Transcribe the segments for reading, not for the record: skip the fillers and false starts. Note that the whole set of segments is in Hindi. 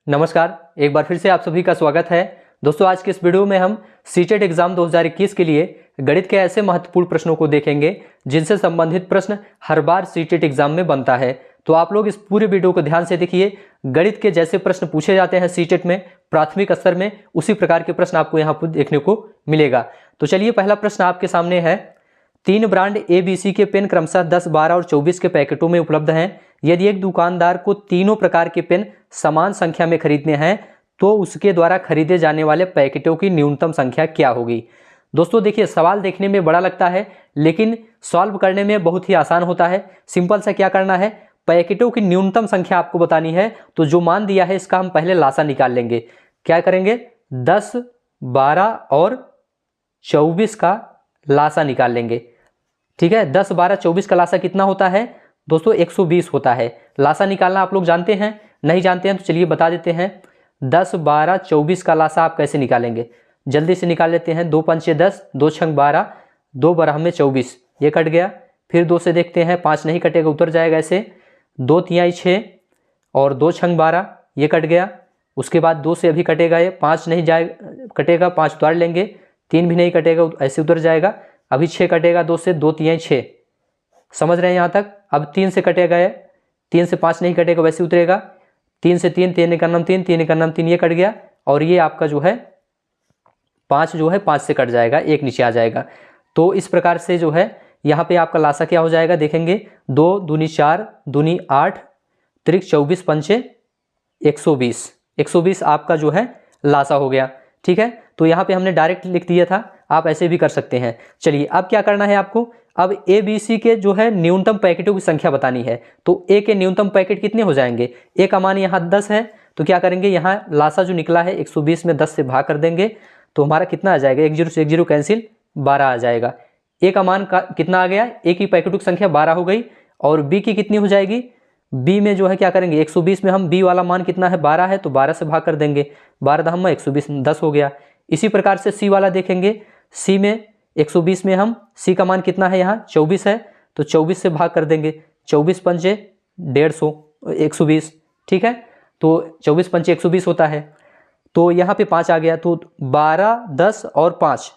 नमस्कार, एक बार फिर से आप सभी का स्वागत है। दोस्तों, आज के इस वीडियो में हम सीटेट एग्जाम 2021 के लिए गणित के ऐसे महत्वपूर्ण प्रश्नों को देखेंगे जिनसे संबंधित प्रश्न हर बार सीटेट एग्जाम में बनता है। तो आप लोग इस पूरे वीडियो को ध्यान से देखिए। गणित के जैसे प्रश्न पूछे जाते हैं सीटेट में प्राथमिक स्तर में, उसी प्रकार के प्रश्न आपको यहाँ पर देखने को मिलेगा। तो चलिए, पहला प्रश्न आपके सामने है। 3 ब्रांड ABC के पेन क्रमशः 10, 12 और 24 के पैकेटों में उपलब्ध हैं। यदि एक दुकानदार को तीनों प्रकार के पेन समान संख्या में खरीदने हैं तो उसके द्वारा खरीदे जाने वाले पैकेटों की न्यूनतम संख्या क्या होगी। दोस्तों देखिए, सवाल देखने में बड़ा लगता है लेकिन सॉल्व करने में बहुत ही आसान होता है। सिंपल सा क्या करना है, पैकेटों की न्यूनतम संख्या आपको बतानी है। तो जो मान दिया है इसका हम पहले लासा निकाल लेंगे। क्या करेंगे, 10, 12 और 24 का लासा निकाल लेंगे। ठीक है, 10, 12, 24 का लासा कितना होता है दोस्तों? 120 होता है। लासा निकालना आप लोग जानते हैं? नहीं जानते हैं तो चलिए बता देते हैं। 10, 12, 24 का लासा आप कैसे निकालेंगे, जल्दी से निकाल लेते हैं। 2 पंचे 10, 2 छंग 12, 2 बरह में 24, ये कट गया। फिर 2 से देखते हैं, 5 नहीं कटेगा, उतर जाएगा ऐसे। 2 तिहाई 6 और 2 छंग 12, ये कट गया। उसके बाद 2 से अभी कटेगा, ये 5 नहीं जाए कटेगा, 5 उतार लेंगे। 3 भी नहीं कटेगा, ऐसे उतर जाएगा। अभी 6 कटेगा 2 से, 2 तिहाई 6, समझ रहे हैं यहाँ तक। अब 3 से कटेगा, ये 3 से 5 नहीं कटेगा, वैसे उतरेगा। 3 से 3, 3 का नाम 3, 3 का नाम 3, ये कट गया। और ये आपका जो है 5 जो है 5 से कट जाएगा, 1 नीचे आ जाएगा। तो इस प्रकार से जो है यहाँ पे आपका लासा क्या हो जाएगा देखेंगे। 2 दूनी 4, दूनी 8, त्रिक 24 पंचे 120, 120 आपका जो है लासा हो गया। ठीक है, तो यहाँ पे हमने डायरेक्ट लिख दिया था, आप ऐसे भी कर सकते हैं। चलिए, अब क्या करना है आपको, अब ABC के जो है न्यूनतम पैकेटों की संख्या बतानी है। तो A के न्यूनतम पैकेट कितने हो जाएंगे? A का मान यहाँ 10 है, तो क्या करेंगे, यहाँ लासा जो निकला है 120 में 10 से भाग कर देंगे तो हमारा कितना आ जाएगा, 1 0 से 1 0 कैंसिल, 12 आ जाएगा। A का मान कितना आ गया, A की पैकेटों की संख्या 12 हो गई। और B की कितनी हो जाएगी? B में जो है क्या करेंगे, 120 में हम B वाला मान कितना है, 12 है, तो 12 से भाग कर देंगे। 12 दहम 120, 10 हो गया। इसी प्रकार से C वाला देखेंगे। C में 120 में हम C का मान कितना है, यहाँ 24 है, तो 24 से भाग कर देंगे। 24 पंचे 150, 120। ठीक है, तो 24 पंचे 120 होता है। तो यहाँ पे 5 आ गया, तो 12, 10 और 5,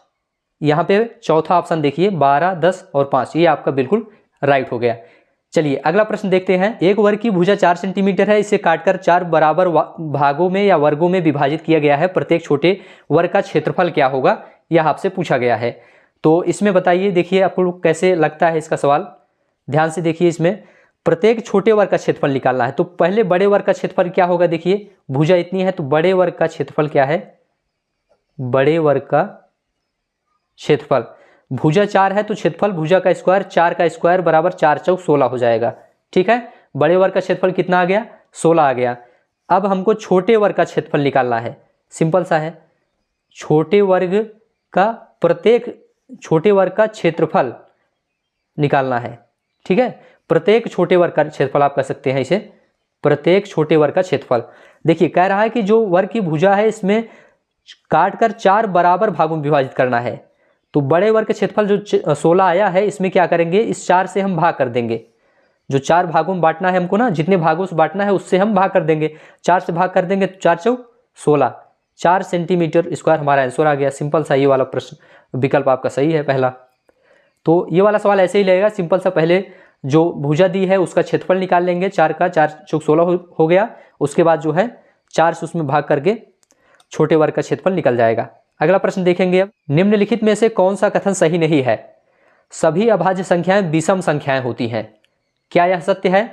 यहाँ पे चौथा ऑप्शन देखिए, 12, 10 और 5, ये आपका बिल्कुल राइट हो गया। चलिए अगला प्रश्न देखते हैं। एक वर्ग की भुजा 4 सेंटीमीटर है, इसे काटकर 4 बराबर भागों में या वर्गों में विभाजित किया गया है। प्रत्येक छोटे वर्ग का क्षेत्रफल क्या होगा, यह आपसे पूछा गया है। तो इसमें बताइए, देखिए आपको कैसे लगता है इसका सवाल, ध्यान से देखिए। इसमें प्रत्येक छोटे वर्ग का क्षेत्रफल निकालना है। तो पहले बड़े वर्ग का क्षेत्रफल क्या होगा, देखिए भुजा इतनी है तो बड़े वर्ग का क्षेत्रफल क्या है, बड़े वर्ग का क्षेत्रफल, भुजा 4 है तो क्षेत्रफल भुजा का स्क्वायर, 4 का स्क्वायर बराबर 4 चौक 16 हो जाएगा। ठीक है, बड़े वर्ग का क्षेत्रफल कितना आ गया, 16 आ गया। अब हमको छोटे वर्ग का क्षेत्रफल निकालना है। सिंपल सा है, छोटे वर्ग का, प्रत्येक छोटे वर्ग का क्षेत्रफल निकालना है। ठीक है, प्रत्येक छोटे वर्ग का क्षेत्रफल आप कह सकते हैं इसे, प्रत्येक छोटे वर्ग का क्षेत्रफल। देखिए कह रहा है कि जो वर्ग की भुजा है इसमें काटकर 4 बराबर भागों में विभाजित करना है। तो बड़े वर्ग का क्षेत्रफल जो 16 आया है, इसमें क्या करेंगे, इस 4 से हम भाग कर देंगे। जो 4 भागों में बांटना है हमको ना, जितने भागों से बांटना है उससे हम भाग कर देंगे। 4 से भाग कर देंगे तो 4 चौक 16, 4 सेंटीमीटर स्क्वायर हमारा आंसर आ गया। सिंपल सा ये वाला प्रश्न विकल्प आपका सही है पहला। तो ये वाला सवाल ऐसे ही लगेगा, सिंपल सा, पहले जो भुजा दी है उसका क्षेत्रफल निकाल लेंगे, 4 का 4 चौक 16 हो गया। उसके बाद जो है 4 से उसमें भाग करके छोटे वर्ग का क्षेत्रफल निकल जाएगा। अगला प्रश्न देखेंगे। अब निम्नलिखित में से कौन सा कथन सही नहीं है? सभी अभाज्य संख्याएं विषम संख्याएं होती हैं, क्या यह सत्य है?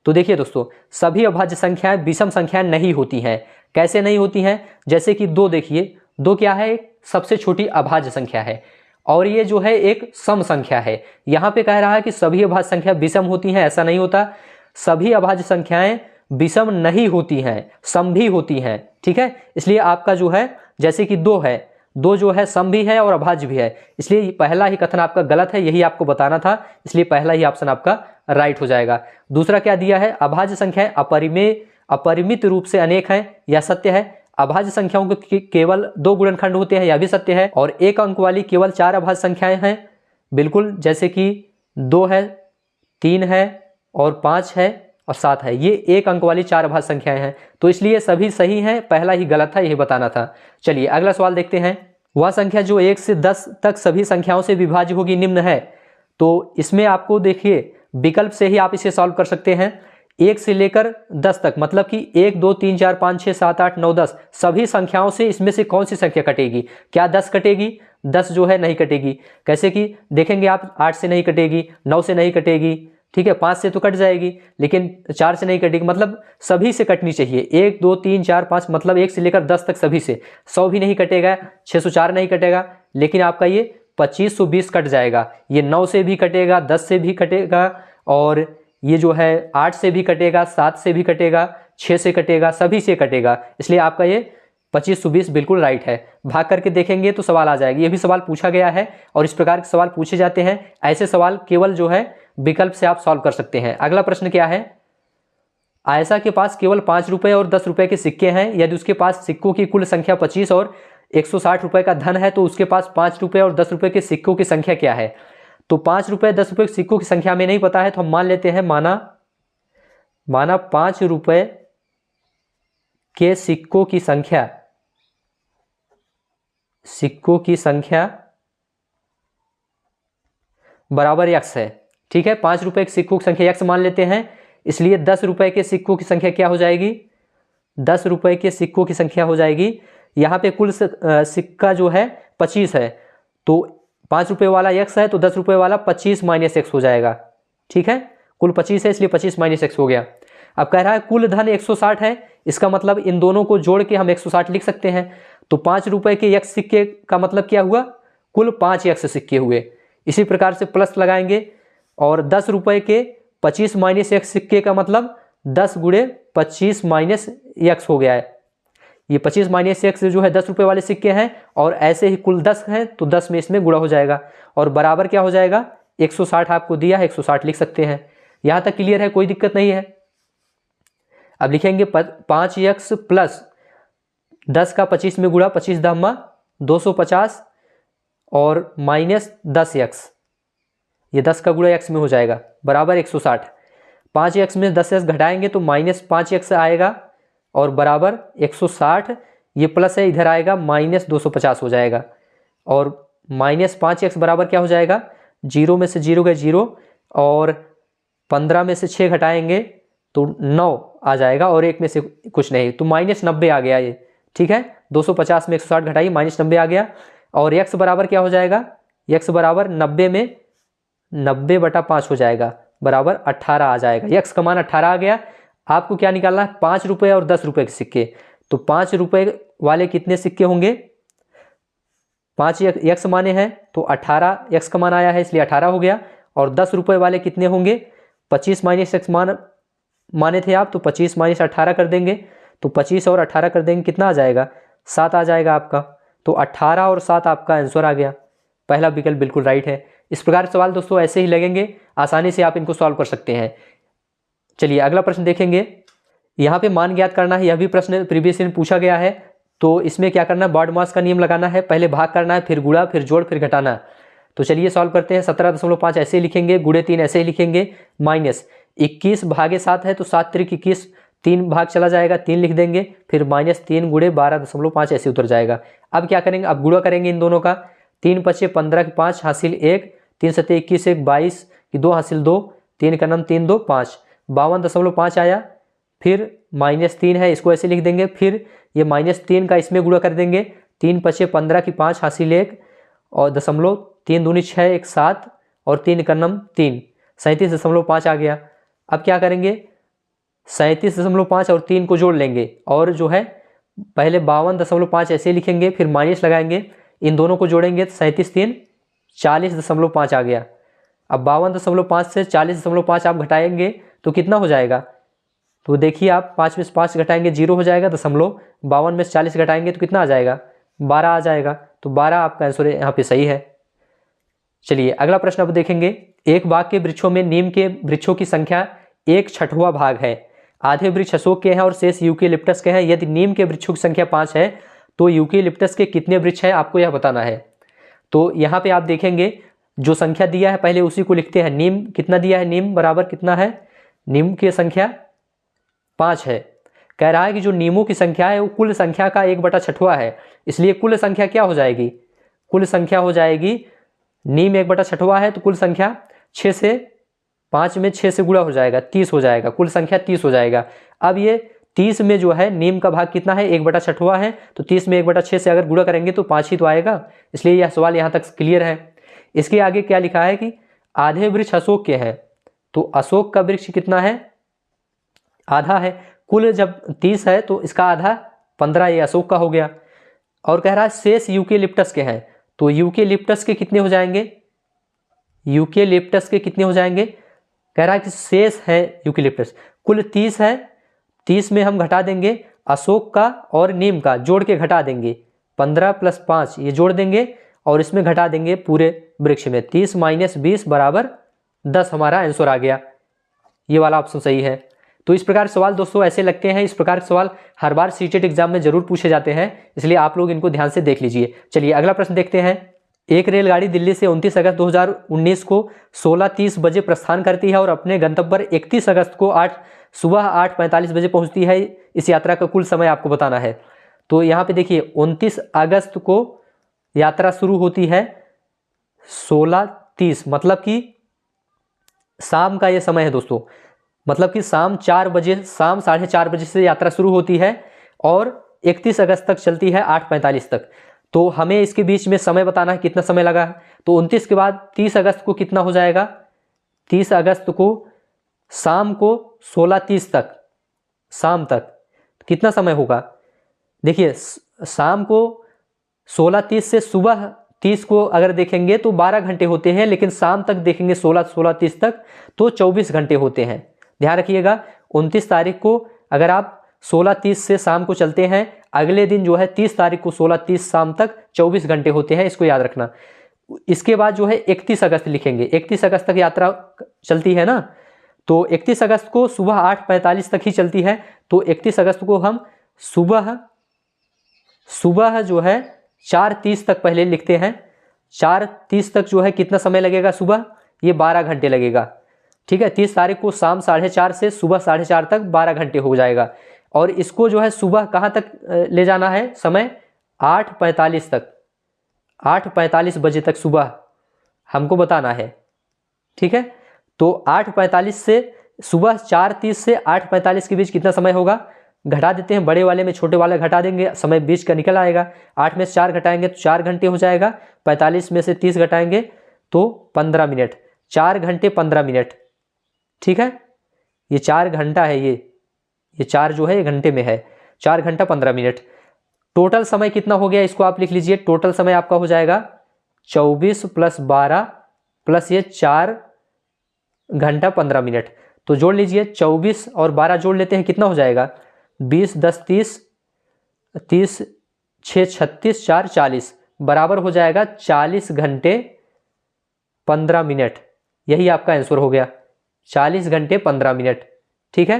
तो देखिए दोस्तों, सभी अभाज्य संख्याएं विषम संख्याएं नहीं होती हैं। कैसे नहीं होती हैं? जैसे कि 2 देखिए, 2 क्या है, सबसे छोटी अभाज्य संख्या है और ये जो है एक सम संख्या है। यहाँ पे कह रहा है कि सभी अभाज्य संख्या विषम होती हैं, ऐसा नहीं होता। सभी अभाज्य संख्याएं विषम नहीं होती हैं, सम भी होती हैं। ठीक है, इसलिए आपका जो है, जैसे कि 2 है, 2 जो है सम भी है और अभाज्य भी है, इसलिए पहला ही कथन आपका गलत है, यही आपको बताना था, इसलिए पहला ही ऑप्शन आपका राइट हो जाएगा। दूसरा क्या दिया है, अभाज्य संख्याएं अपरिमित रूप से अनेक हैं, यह सत्य है। अभाज्य संख्याओं के केवल 2 गुणनखंड होते हैं, यह भी सत्य है। और 1 अंक वाली केवल 4 अभाज्य संख्याएं हैं, बिल्कुल, जैसे कि 2 है, 3 है और 5 है और 7 है। ये एक अंक वाली 4 अभाज्य संख्याएं हैं, तो इसलिए सभी सही हैं, पहला ही गलत था, यही बताना था। चलिए अगला सवाल देखते हैं। वह संख्या जो 1 से 10 तक सभी संख्याओं से विभाज्य होगी निम्न है। तो इसमें आपको देखिए विकल्प से ही आप इसे सॉल्व कर सकते हैं। 1 से लेकर 10 तक मतलब कि 1 2 3 4 5 6 7 8 9 10 सभी संख्याओं से इसमें से कौन सी संख्या कटेगी? क्या 10 कटेगी? 10 जो है नहीं कटेगी। कैसे कि देखेंगे आप, 8 से नहीं कटेगी, 9 से नहीं कटेगी, ठीक है, 5 से तो कट जाएगी, लेकिन 4 से नहीं कटेगी, मतलब सभी से कटनी चाहिए। 1 2 3 4 5 मतलब 1 से लेकर 10 तक सभी से। 100 भी नहीं कटेगा, 604 नहीं कटेगा, लेकिन आपका ये 2520 कट जाएगा। ये 9 से भी कटेगा, 10 से भी कटेगा, और ये जो है 8 से भी कटेगा, 7 से भी कटेगा, 6 से कटेगा, सभी से कटेगा। इसलिए आपका ये 2520 बिल्कुल राइट है। भाग करके देखेंगे तो सवाल आ जाएगा। ये भी सवाल पूछा गया है और इस प्रकार के सवाल पूछे जाते हैं। ऐसे सवाल केवल जो है विकल्प से आप सॉल्व कर सकते हैं। अगला प्रश्न क्या है? आयशा के पास केवल 5 रुपए और 10 रुपए के सिक्के हैं। यदि उसके पास सिक्कों की कुल संख्या 25 और 160 रुपए का धन है तो उसके पास 5 रुपए और 10 रुपए के सिक्कों की संख्या क्या है? तो 5 रुपए 10 रुपए के सिक्कों की संख्या में नहीं पता है, तो हम मान लेते हैं माना 5 रुपए के सिक्कों की संख्या बराबर x है। ठीक है, 5 रुपए के सिक्कों की संख्या x मान लेते हैं, इसलिए 10 रुपए के सिक्कों की संख्या क्या हो जाएगी? 10 रुपए के सिक्कों की संख्या हो जाएगी, यहाँ पे कुल सिक्का जो है 25 है, तो 5 रुपए वाला x है, तो 10 रुपए वाला 25 माइनस x हो जाएगा। ठीक है, कुल 25 है इसलिए 25 माइनस x हो गया। अब कह रहा है कुल धन 160 है, इसका मतलब इन दोनों को जोड़ के हम 160 लिख सकते हैं। तो 5 रुपए के x सिक्के का मतलब क्या हुआ? कुल 5 x सिक्के हुए। इसी प्रकार से प्लस लगाएंगे, और 10 रुपए के 25 माइनस x सिक्के का मतलब 10 गुणे 25 माइनस x हो गया है। ये 25 माइनस x जो है 10 रुपए वाले सिक्के हैं, और ऐसे ही कुल 10 हैं तो 10 में इसमें गुणा हो जाएगा, और बराबर क्या हो जाएगा? 160 आपको दिया है, 160 लिख सकते हैं। यहां तक क्लियर है, कोई दिक्कत नहीं है। अब लिखेंगे 5x प्लस 10 का 25 में गुणा, 25 दहमा 250, और माइनस 10x, ये 10 का गुणा x में हो जाएगा, बराबर 160। 5x में 10x घटाएंगे तो माइनस 5x आएगा, और बराबर 160, ये प्लस है इधर आएगा माइनस 250 हो जाएगा, और माइनस 5x बराबर क्या हो जाएगा? 0 में से 0 गए 0, और 15 में से 6 घटाएंगे तो 9 आ जाएगा, और 1 में से कुछ नहीं, तो माइनस 90 आ गया ये। ठीक है, 250 में 160 घटाइए, माइनस 90 आ गया, और x बराबर क्या हो जाएगा? x बराबर 90 में 90/5 हो जाएगा, बराबर 18 आ जाएगा। x का मान 18 आ गया। आपको क्या निकालना है? 5 रुपए और 10 रुपए के सिक्के। तो 5 रुपए वाले कितने सिक्के होंगे? 5 x माने हैं, तो 18 x का मान आया है इसलिए 18 हो गया। और 10 रुपए वाले कितने होंगे? 25 माइनस x माने थे आप, तो 25 माइनस 18 कर देंगे, तो 25 और 18 कर देंगे, कितना आ जाएगा? 7 आ जाएगा आपका। तो 18 और 7 आपका आंसर आ गया। पहला विकल्प बिल्कुल राइट है। इस प्रकार के सवाल दोस्तों ऐसे ही लगेंगे, आसानी से आप इनको सॉल्व कर सकते हैं। चलिए अगला प्रश्न देखेंगे। यहाँ पे मान ज्ञात करना है, यह भी प्रश्न प्रीवियस में पूछा गया है। तो इसमें क्या करना है? बॉड मास का नियम लगाना है, पहले भाग करना है, फिर गुणा, फिर जोड़, फिर घटाना। तो चलिए सॉल्व करते हैं। 17.5 ऐसे ही लिखेंगे, गुणे 3 ऐसे ही लिखेंगे, माइनस 21 भागे 7 है, तो 7 त्रिक 21, 3 भाग चला जाएगा, 3 लिख देंगे, फिर माइनस 3 गुणे 12.5 ऐसे उतर जाएगा। अब क्या करेंगे? अब गुणा करेंगे इन दोनों का। 3 पचे 15 की 5 हासिल 1, 3 सत्ते 21 1, 22 की 2 हासिल 2, 3 का नाम 3 2 5, 52.5 आया। फिर माइनस 3 है, इसको ऐसे लिख देंगे, फिर ये माइनस 3 का इसमें गुणा कर देंगे। 3 पचे 15 की 5 हासिल 1, और दशमलव 3 दूनी 6 1 7, और 3 का नाम 3, 37.5 आ गया। अब क्या करेंगे? 37.5 और 3 को जोड़ लेंगे, और जो है पहले 52.5 ऐसे लिखेंगे, फिर माइनस लगाएंगे, इन दोनों को जोड़ेंगे, 37 3 40.5 आ गया। अब 52.5 से 40.5 आप घटाएंगे तो कितना हो जाएगा? तो देखिए आप 5 में से 5 घटाएंगे 0 हो जाएगा, दशमलव 52 में से 40 घटाएंगे तो कितना आ जाएगा? 12 आ जाएगा। तो 12 आपका आंसर यहाँ पे सही है। चलिए अगला प्रश्न अब देखेंगे। एक बाग के वृक्षों में नीम के वृक्षों की संख्या 1/6वां भाग है। आधे वृक्ष अशोक के हैं और शेष यूकेलिप्टस के हैं। यदि नीम के वृक्षों की संख्या 5 है तो यूकेलिप्टस के कितने वृक्ष हैं, आपको यह बताना है। तो यहाँ पे आप देखेंगे जो संख्या दिया है पहले उसी को लिखते हैं। नीम कितना दिया है? नीम बराबर कितना है? नीम की संख्या 5 है। कह रहा है कि जो नीमों की संख्या है वो कुल संख्या का 1/6 है, इसलिए कुल संख्या क्या हो जाएगी, कुल संख्या हो जाएगी, नीम 1/6 है तो कुल संख्या 6 से 5 में 6 से गुणा हो जाएगा, 30 हो जाएगा, कुल संख्या 30 हो जाएगा। अब ये 30 में जो है नीम का भाग कितना है, 1/6 है, तो 30 में 1/6 से अगर गुणा करेंगे तो 5 ही तो आएगा, इसलिए यह सवाल यहाँ तक क्लियर है। इसके आगे क्या लिखा है कि आधे वृक्ष अशोक के हैं, तो अशोक का वृक्ष कितना है, आधा है, कुल जब 30 है तो इसका आधा 15 ये अशोक का हो गया। और कह रहा है शेष यूकेलिप्टस के हैं, तो यूकेलिप्टस के कितने हो जाएंगे, यूकेलिप्टस के कितने हो जाएंगे, कह रहा है कि शेष है यूकेलिप्टस, कुल 30 है, 30 में हम घटा देंगे अशोक का और नीम का जोड़ के घटा देंगे, 15 + 5 ये जोड़ देंगे और इसमें घटा देंगे पूरे वृक्ष में, 30 - 20 = 10 हमारा आंसर आ गया। ये वाला ऑप्शन सही है। तो इस प्रकार सवाल दोस्तों ऐसे लगते हैं, इस प्रकार के सवाल हर बार सीटेट एग्जाम में जरूर पूछे जाते हैं, इसलिए आप लोग इनको ध्यान से देख लीजिए। चलिए अगला प्रश्न देखते हैं। एक रेलगाड़ी दिल्ली से 29 अगस्त 2019 को 16:30 बजे प्रस्थान करती है और अपने गंतव्य पर 31 अगस्त को सुबह 8:45 बजे पहुंचती है। इस यात्रा का कुल समय आपको बताना है। तो यहाँ पे देखिए 29 अगस्त को यात्रा शुरू होती है 16:30, मतलब कि शाम का ये समय है दोस्तों, मतलब कि शाम 4 बजे, शाम 4:30 बजे से यात्रा शुरू होती है और 31 अगस्त तक चलती है 8:45 तक। तो हमें इसके बीच में समय बताना है कितना समय लगा है। तो 29 के बाद 30 अगस्त को कितना हो जाएगा, 30 अगस्त को शाम को 16:30 तक, शाम तक कितना समय होगा, देखिए शाम को 16:30 से सुबह 30 को अगर देखेंगे तो 12 घंटे होते हैं, लेकिन शाम तक देखेंगे 16:30 तक तो 24 घंटे होते हैं। ध्यान रखिएगा 29 तारीख को अगर आप 16:30 से शाम को चलते हैं, अगले दिन जो है 30 तारीख को 16:30 शाम तक 24 घंटे होते हैं, इसको याद रखना। इसके बाद जो है 31 अगस्त लिखेंगे, 31 अगस्त तक यात्रा चलती है ना, तो 31 अगस्त को सुबह 8:45 तक ही चलती है, तो 31 अगस्त को हम सुबह जो है 4:30 तक पहले लिखते हैं। 4:30 तक जो है कितना समय लगेगा सुबह, ये 12 घंटे लगेगा, ठीक है। 30 तारीख को शाम 4:30 से सुबह 4:30 तक 12 घंटे हो जाएगा। और इसको जो है सुबह कहाँ तक ले जाना है समय, 8:45 तक, 8:45 बजे तक सुबह हमको बताना है, ठीक है। तो 8:45 से सुबह 4:30 से 8:45 के बीच कितना समय होगा, घटा देते हैं, बड़े वाले में छोटे वाले घटा देंगे, समय बीच का निकल आएगा। 8 में से 4 घटाएंगे तो 4 घंटे हो जाएगा, 45 में से 30 घटाएंगे तो 15 मिनट, 4 घंटे 15 मिनट, ठीक है। ये 4 घंटा है, ये 4 जो है ये घंटे में है, 4 घंटा 15 मिनट। टोटल समय कितना हो गया इसको आप लिख लीजिए, टोटल समय आपका हो जाएगा 24 + 12 प्लस ये 4 घंटा 15 मिनट। तो जोड़ लीजिए 24 और 12 जोड़ लेते हैं, कितना हो जाएगा, 20 × 10 = 30, 30 × 6 = 36, 4 = 40, बराबर हो जाएगा 40 घंटे 15 मिनट। यही आपका आंसर हो गया, 40 घंटे 15 मिनट, ठीक है।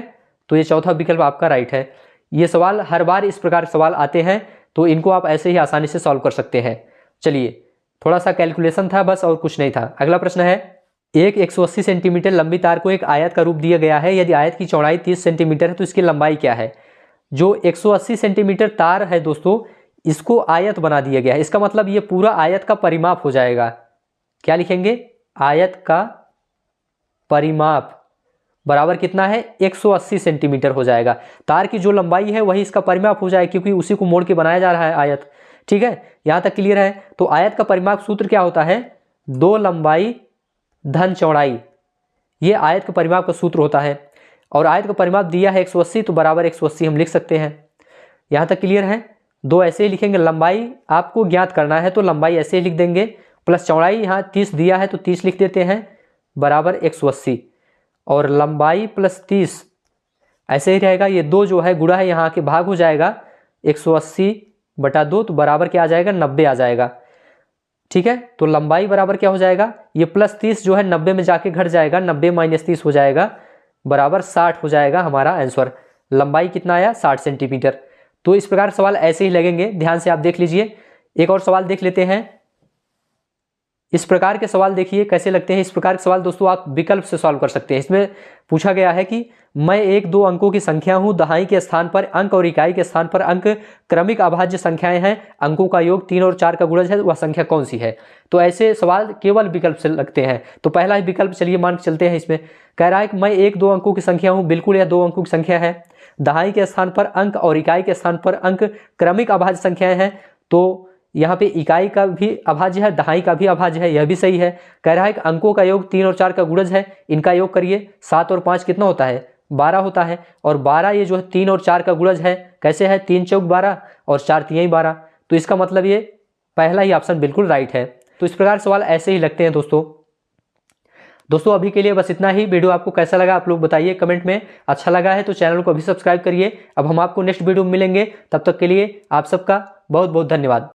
तो ये चौथा विकल्प आपका राइट है। ये सवाल हर बार इस प्रकार सवाल आते हैं, तो इनको आप ऐसे ही आसानी से सॉल्व कर सकते हैं। चलिए थोड़ा सा कैलकुलेशन था बस, और कुछ नहीं था। अगला प्रश्न है, एक 180 सेंटीमीटर लंबी तार को एक आयत का रूप दिया गया है, यदि आयत की चौड़ाई 30 सेंटीमीटर है तो इसकी लंबाई क्या है। जो 180 सेंटीमीटर तार है दोस्तों, इसको आयत बना दिया गया है, इसका मतलब ये पूरा आयत का परिमाप हो जाएगा। क्या लिखेंगे, आयत का परिमाप बराबर कितना है, 180 सेंटीमीटर हो जाएगा। तार की जो लंबाई है वही इसका परिमाप हो जाएगा, क्योंकि उसी को मोड़ के बनाया जा रहा है आयत, ठीक है। यहां तक क्लियर है। तो आयत का परिमाप सूत्र क्या होता है, 2 लंबाई धन चौड़ाई, ये आयत का परिमाप का सूत्र होता है। और आयत का परिमाप दिया है 180, तो बराबर 180 हम लिख सकते हैं। यहां तक क्लियर है। 2 ऐसे ही लिखेंगे, लंबाई आपको ज्ञात करना है तो लंबाई ऐसे ही लिख देंगे, प्लस चौड़ाई यहाँ 30 दिया है तो 30 लिख देते हैं, बराबर 180, और लंबाई प्लस 30 ऐसे ही रहेगा। ये 2 जो है गुणा है, यहाँ के भाग हो जाएगा, 180/2 तो बराबर क्या आ जाएगा, 90 आ जाएगा, ठीक है। तो लंबाई बराबर क्या हो जाएगा, ये प्लस 30 जो है 90 में जाके घट जाएगा, 90 - 30 हो जाएगा, बराबर 60 हो जाएगा हमारा आंसर। लंबाई कितना आया, 60 सेंटीमीटर। तो इस प्रकार सवाल ऐसे ही लगेंगे, ध्यान से आप देख लीजिए। एक और सवाल देख लेते हैं। इस प्रकार के सवाल देखिए कैसे लगते हैं। इस प्रकार के सवाल दोस्तों आप विकल्प से सॉल्व कर सकते हैं। इसमें पूछा गया है कि मैं 1-2 अंकों की संख्या हूं, दहाई के स्थान पर अंक और इकाई के स्थान पर अंक क्रमिक अभाज्य संख्याएं हैं, अंकों का योग 3 और 4 का गुणज है, वह संख्या कौन सी है। तो ऐसे सवाल केवल विकल्प से लगते हैं। तो पहला ही विकल्प चलिए मान के चलते हैं। इसमें कह रहा है कि मैं 1-2 अंकों की संख्या हूं, बिल्कुल यह 2 अंकों की संख्या है। दहाई के स्थान पर अंक और इकाई के स्थान पर अंक क्रमिक अभाज्य संख्याएं हैं, तो यहाँ पे इकाई का भी अभाज्य है, दहाई का भी अभाज्य है, यह भी सही है। कह रहा है कि अंकों का योग 3 और 4 का गुणज है, इनका योग करिए, 7 और 5 कितना होता है, 12 होता है। और 12 ये जो है 3 और 4 का गुणज है, कैसे है, 3 चौक 12 और 4 तिहाई 12। तो इसका मतलब ये पहला ही ऑप्शन बिल्कुल राइट है। तो इस प्रकार सवाल ऐसे ही लगते हैं दोस्तों अभी के लिए बस इतना ही। वीडियो आपको कैसा लगा आप लोग बताइए कमेंट में। अच्छा लगा है तो चैनल को अभी सब्सक्राइब करिए। अब हम आपको नेक्स्ट वीडियो में मिलेंगे, तब तक के लिए आप सबका बहुत बहुत धन्यवाद।